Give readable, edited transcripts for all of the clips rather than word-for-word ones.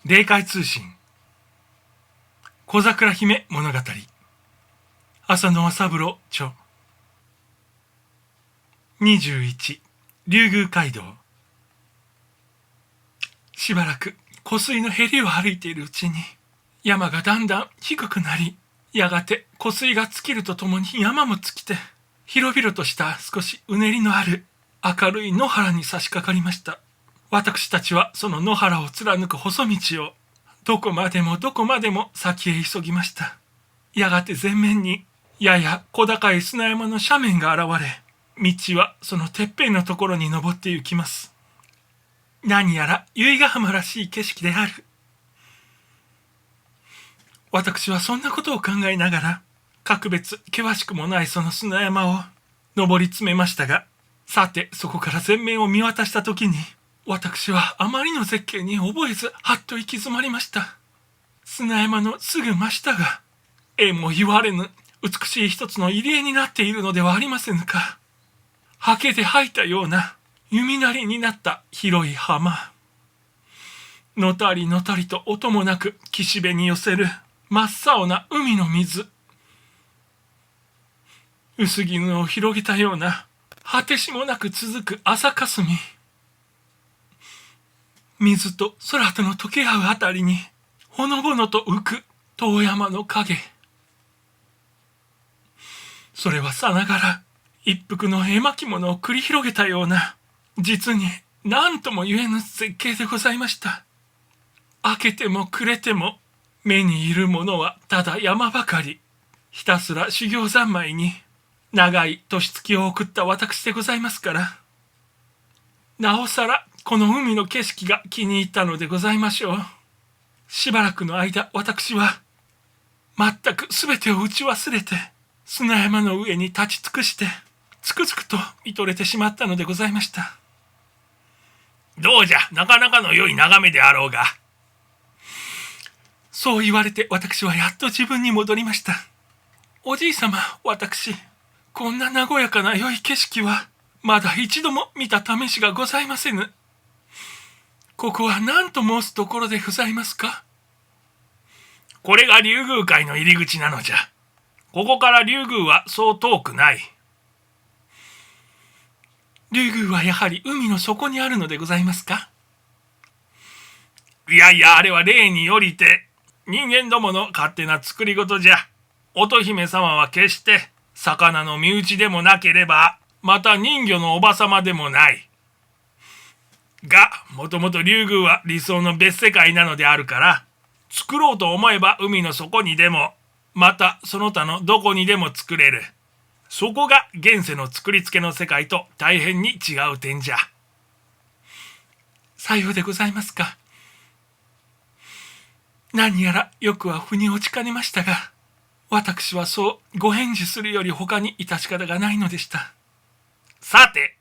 霊界通信小桜姫物語浅野麻三郎著21竜宮街道。しばらく湖水のへりを歩いているうちに山がだんだん低くなり、やがて湖水が尽きるとともに山も尽きて、広々とした少しうねりのある明るい野原に差し掛かりました。私たちはその野原を貫く細道をどこまでもどこまでも先へ急ぎました。やがて前面にやや小高い砂山の斜面が現れ、道はそのてっぺんのところに登って行きます。何やら由比ヶ浜らしい景色である。私はそんなことを考えながら、格別険しくもないその砂山を登り詰めましたが、さてそこから前面を見渡した時に、私はあまりの絶景に覚えずはっと行き詰まりました。砂山のすぐ真下が、縁も言われぬ美しい一つの入り江になっているのではありませぬか。刷毛で吐いたような弓なりになった広い浜。のたりのたりと音もなく岸辺に寄せる真っ青な海の水。薄絹を広げたような果てしもなく続く朝霞。水と空との溶け合うあたりにほのぼのと浮く遠山の影。それはさながら一幅の絵巻物を繰り広げたような、実に何とも言えぬ絶景でございました。明けても暮れても目にいるものはただ山ばかり。ひたすら修行三昧に長い年月を送った私でございますから、なおさらこの海の景色が気に入ったのでございましょう。しばらくの間、私は全く全てを打ち忘れて砂山の上に立ち尽くしてつくづくと見とれてしまったのでございました。どうじゃ、なかなかの良い眺めであろうが。そう言われて私はやっと自分に戻りました。おじい様、私、こんな和やかな良い景色はまだ一度も見た試しがございませぬ。ここは何と申すところでございますか？これが竜宮界の入り口なのじゃ。ここから竜宮はそう遠くない。竜宮はやはり海の底にあるのでございますか？いやいや、あれは例によりて人間どもの勝手な作り事じゃ。乙姫様は決して魚の身内でもなければ、また人魚のおばさまでもない。が、もともと竜宮は理想の別世界なのであるから、作ろうと思えば海の底にでも、またその他のどこにでも作れる。そこが現世の作り付けの世界と大変に違う点じゃ。さようでございますか。何やらよくは腑に落ちかねましたが、私はそうご返事するより他に致し方がないのでした。さて、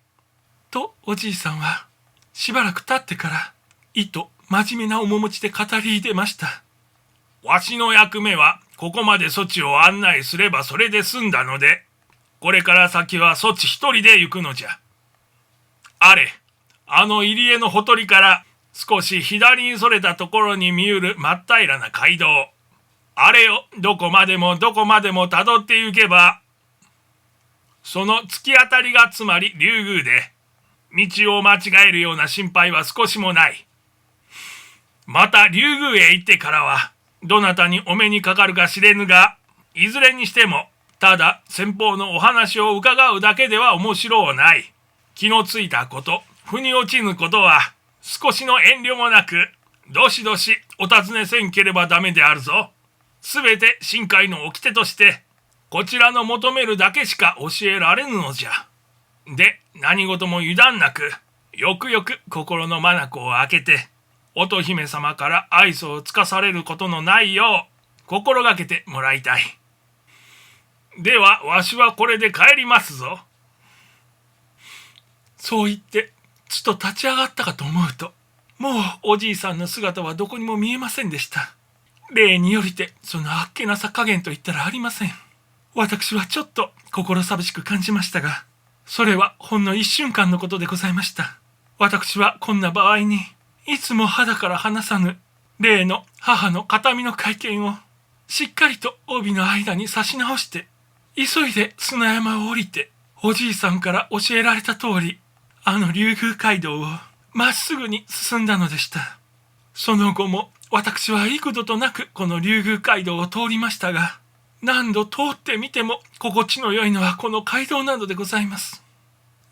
とおじいさんはしばらく経ってからいと真面目な面持ちで語り出ました。わしの役目はここまでそちを案内すればそれで済んだので、これから先はそち一人で行くのじゃ。あれ、あの入り江のほとりから少し左にそれたところに見ゆる真っ平らな街道。あれをどこまでもどこまでもたどって行けば、その突き当たりがつまり竜宮で、道を間違えるような心配は少しもない。また竜宮へ行ってからは、どなたにお目にかかるか知れぬが、いずれにしても、ただ先方のお話を伺うだけでは面白うない。気のついたこと、腑に落ちぬことは、少しの遠慮もなく、どしどしお尋ねせんければダメであるぞ。すべて深海の掟として、こちらの求めるだけしか教えられぬのじゃ。で、何事も油断なく、よくよく心の眼を開けて、乙姫様から愛想をつかされることのないよう、心がけてもらいたい。では、わしはこれで帰りますぞ。そう言って、ちと立ち上がったかと思うと、もうおじいさんの姿はどこにも見えませんでした。例によりて、そのあっけなさ加減と言ったらありません。私はちょっと心寂しく感じましたが、それはほんの一瞬間のことでございました。私はこんな場合に、いつも肌から離さぬ例の母の形見の会見をしっかりと帯の間に差し直して、急いで砂山を降りて、おじいさんから教えられた通り、あの竜宮街道をまっすぐに進んだのでした。その後も私は幾度となくこの竜宮街道を通りましたが、何度通ってみても心地の良いのはこの街道などでございます。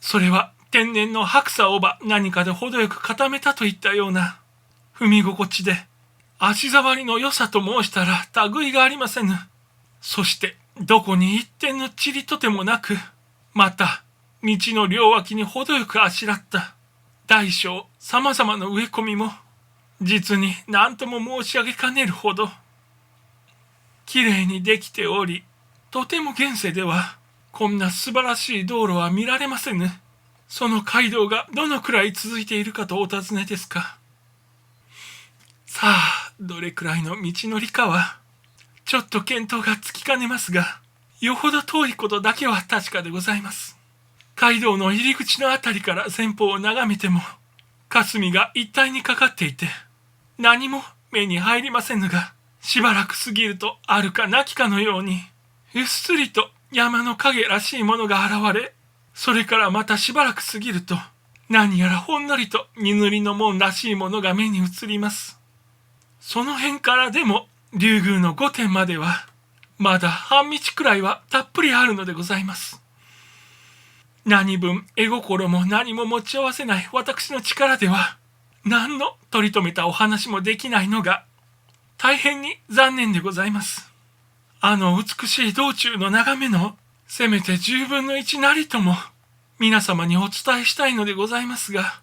それは天然の白砂をば何かで程よく固めたといったような踏み心地で、足触りの良さと申したら類がありませぬ。そしてどこに一点の塵とてもなく、また道の両脇に程よくあしらった大小様々な植え込みも、実に何とも申し上げかねるほどきれいにできており、とても現世ではこんな素晴らしい道路は見られませぬ。その街道がどのくらい続いているかとお尋ねですか。さあ、どれくらいの道のりかはちょっと見当がつきかねますが、よほど遠いことだけは確かでございます。街道の入り口のあたりから前方を眺めても、霞が一体にかかっていて、何も目に入りませぬが、しばらく過ぎるとあるかなきかのように、うっすりと山の影らしいものが現れ、それからまたしばらく過ぎると、何やらほんのりと荷塗りの門らしいものが目に映ります。その辺からでも竜宮の御殿までは、まだ半道くらいはたっぷりあるのでございます。何分絵心も何も持ち合わせない私の力では、何の取り留めたお話もできないのが、大変に残念でございます。あの美しい道中の眺めの、せめて10分の1なりとも、皆様にお伝えしたいのでございますが、